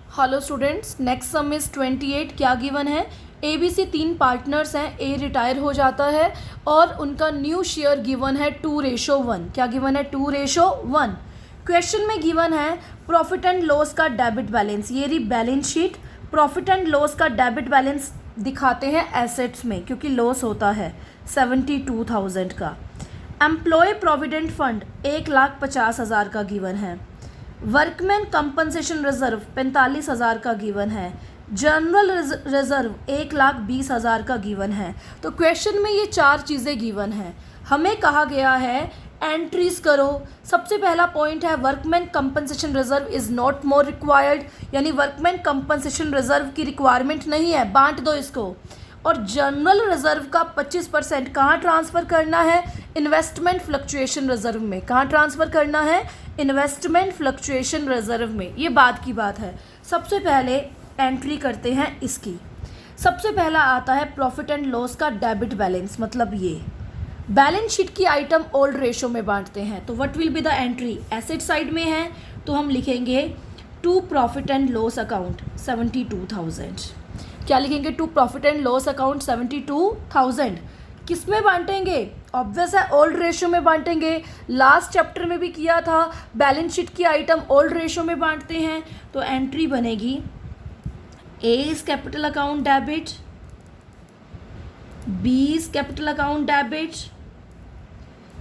Hello students, next sum is 28। क्या given है? A B C तीन पार्टनर्स हैं। ए रिटायर हो जाता है और उनका न्यू शेयर गिवन है 2:1। क्या गिवन है? 2:1। क्वेश्चन में गिवन है प्रॉफिट एंड लॉस का डेबिट बैलेंस। ये रही balance sheet. Profit and loss का डेबिट बैलेंस दिखाते हैं एसेट्स में, क्योंकि लॉस होता है 72,000 का। एम्प्लॉय प्रोविडेंट फंड 1,50,000 का गिवन है। वर्कमैन कंपनसेशन रिजर्व 45,000 का गिवन है। जनरल रिजर्व 1,20,000 का गिवन है। तो क्वेश्चन में ये चार चीज़ें गिवन है। हमें कहा गया है एंट्रीज करो। सबसे पहला पॉइंट है workman compensation reserve is not more required, यानी वर्कमैन कंपनसेशन रिजर्व की रिक्वायरमेंट नहीं है, बांट दो इसको। और जनरल रिजर्व का 25% कहाँ ट्रांसफ़र करना है? इन्वेस्टमेंट फ्लक्चुएशन रिजर्व में। कहाँ ट्रांसफ़र करना है? इन्वेस्टमेंट फ्लक्चुएशन रिजर्व में। ये बात की बात है। सबसे पहले एंट्री करते हैं इसकी। सबसे पहला आता है प्रॉफिट एंड लॉस का डेबिट बैलेंस, मतलब ये बैलेंस शीट की आइटम ओल्ड रेशो में बांटते हैं। तो what will be the entry? Asset side में है तो हम लिखेंगे to profit and loss account 72,000। क्या लिखेंगे? To profit and loss account 72,000। किस में बांटेंगे? ऑब्वियस है, ओल्ड रेशो में बांटेंगे। लास्ट चैप्टर में भी किया था, बैलेंस शीट की आइटम ओल्ड रेशो में बांटते हैं। तो एंट्री बनेगी A is capital account debit, B is capital account debit,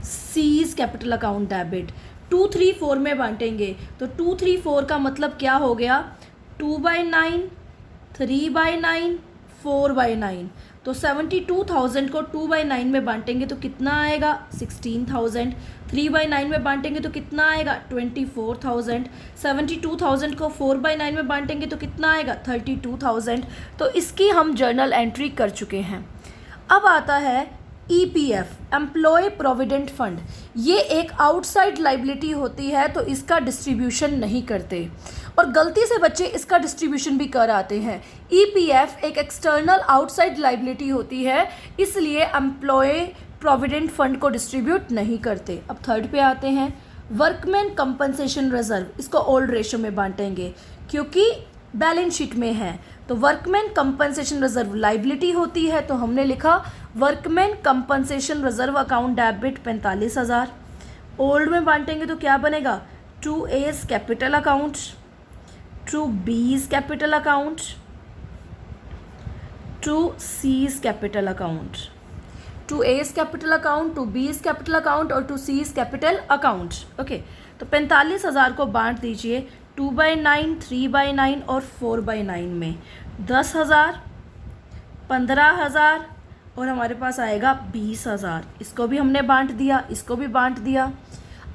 C is capital account debit. 2, 3, 4 में बांटेंगे। तो 2, 3, 4 का मतलब क्या हो गया? 2/9, 3/9, 4/9। तो 72,000 को 2/9 में बांटेंगे तो कितना आएगा? 16,000। 3/9 में बांटेंगे तो कितना आएगा? 24,000। 72,000 को 4/9 में बांटेंगे तो कितना आएगा? 32,000। तो इसकी हम जर्नल एंट्री कर चुके हैं। अब आता है EPF, एम्प्लॉय प्रोविडेंट फंड। ये एक आउटसाइड लाइबिलिटी होती है, तो इसका डिस्ट्रीब्यूशन नहीं करते और गलती से बच्चे इसका डिस्ट्रीब्यूशन भी कर आते हैं। EPF एक एक्सटर्नल आउटसाइड लाइबिलिटी होती है, इसलिए एम्प्लॉय प्रोविडेंट फंड को डिस्ट्रीब्यूट नहीं करते। अब थर्ड पे आते हैं वर्कमैन कंपनसेशन रिजर्व। इसको ओल्ड रेशो में बांटेंगे क्योंकि बैलेंस शीट में है। तो वर्कमैन कंपनसेशन रिजर्व लाइबिलिटी होती है, तो हमने लिखा workman compensation reserve account debit 45,000। Old में बांटेंगे तो क्या बनेगा? 2A capital account, 2B capital account, 2C capital account. 2A capital account, 2B capital account और 2C कैपिटल अकाउंट। ओके, तो 45,000 को बांट दीजिए 2/9, 3/9 और 4/9 में। 10,000, 15,000 और हमारे पास आएगा 20,000। इसको भी हमने बांट दिया, इसको भी बांट दिया।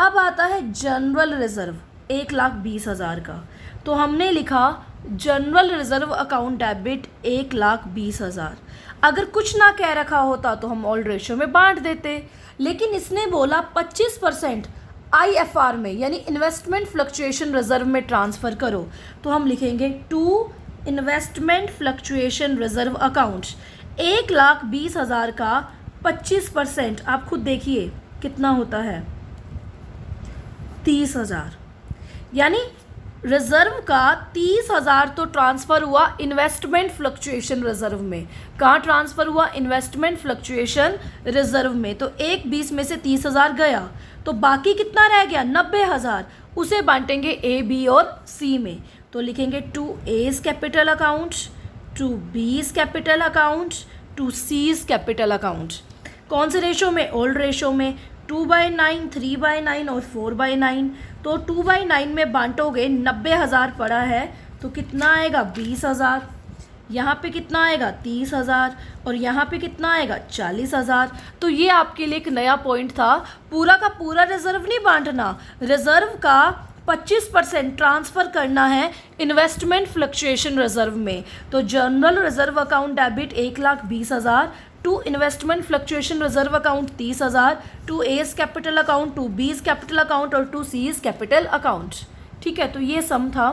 अब आता है जनरल रिजर्व 1,20,000 का। तो हमने लिखा जनरल रिजर्व अकाउंट डेबिट 1,20,000। अगर कुछ ना कह रखा होता तो हम ओल्ड रेशो में बांट देते, लेकिन इसने बोला 25% IFR में, यानी इन्वेस्टमेंट फ्लक्चुएशन रिजर्व में ट्रांसफ़र करो। तो हम लिखेंगे to investment fluctuation reserve account. 1,20,000 का 25% आप खुद देखिए कितना होता है? 30,000। यानी रिजर्व का 30,000 तो ट्रांसफ़र हुआ इन्वेस्टमेंट फ्लक्चुएशन रिजर्व में। कहाँ ट्रांसफ़र हुआ? इन्वेस्टमेंट फ्लक्चुएशन रिजर्व में। तो 1,20 में से 30,000 गया, तो बाकी कितना रह गया? 90,000। उसे बांटेंगे A, B और C में। तो लिखेंगे 2A capital account, 2B capital account, 2C capital account. कौन से रेशो में? ओल्ड रेशो में। 2/9, 3/9 और 4/9। तो 2/9 में बांटोगे 90,000 पड़ा है, तो कितना आएगा? 20,000। यहाँ पे कितना आएगा? 30,000 और यहाँ पे कितना आएगा? 40,000। तो ये आपके लिए एक नया पॉइंट था। पूरा का पूरा रिजर्व नहीं बांटना, रिजर्व का 25% ट्रांसफ़र करना है इन्वेस्टमेंट फ्लक्चुएशन रिजर्व में। तो general reserve account debit 1,20,000, to investment fluctuation reserve account 30,000, 2A capital account, 2B capital account और 2C कैपिटल अकाउंट। ठीक है, तो ये सम था।